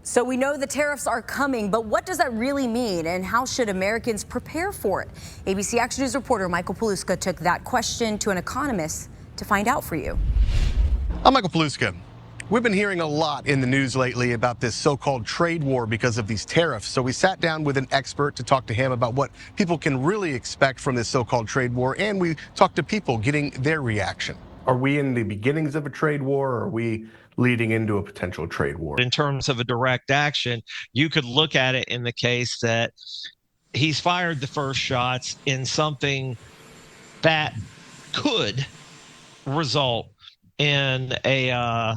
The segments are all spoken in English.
So we know the tariffs are coming, but what does that really mean, and how should Americans prepare for it? ABC Action News reporter Michael Paluska took that question to an economist to find out for you. I'm Michael Paluska. We've been hearing a lot in the news lately about this so-called trade war because of these tariffs. So we sat down with an expert to talk to him about what people can really expect from this so-called trade war, and we talked to people getting their reaction. Are we in the beginnings of a trade war, or are we leading into a potential trade war? In terms of a direct action, you could look at it in the case that he's fired the first shots in something that could result in a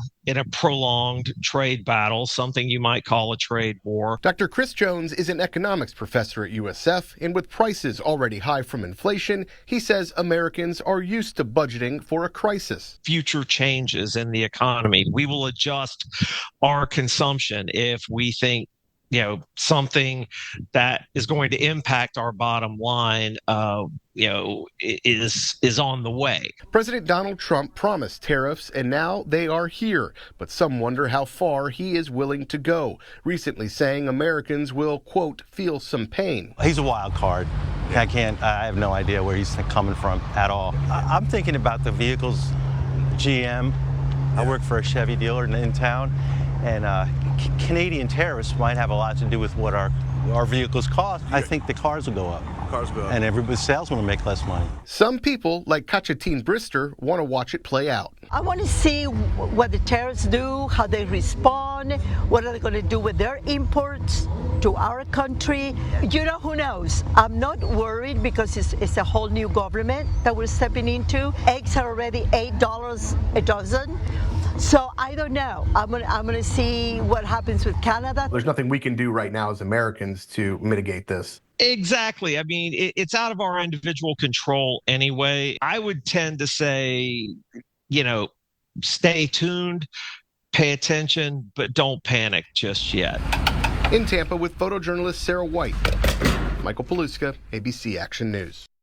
prolonged trade battle, something you might call a trade war. Dr. Chris Jones is an economics professor at USF, and with prices already high from inflation, he says Americans are used to budgeting for a crisis. Future changes in the economy, we will adjust our consumption if we think something that is going to impact our bottom line is on the way. President Donald Trump promised tariffs, and now they are here. But some wonder how far he is willing to go, recently saying Americans will, quote, feel some pain. He's a wild card. I have no idea where he's coming from at all. I'm thinking about the vehicles, GM. I work for a Chevy dealer in town, and Canadian tariffs might have a lot to do with what our vehicles cost. I think the cars will go up. And everybody's sales will make less money. Some people, like Kachatine Brister, want to watch it play out. I want to see what the tariffs do, how they respond, what are they going to do with their imports to our country. Who knows? I'm not worried because it's a whole new government that we're stepping into. Eggs are already $8 a dozen. So I don't know. I'm gonna see what happens with Canada. There's nothing we can do right now as Americans to mitigate this. Exactly. I mean, it's out of our individual control anyway. I would tend to say, stay tuned, pay attention, but don't panic just yet. In Tampa with photojournalist Sarah White, Michael Paluska, ABC Action News.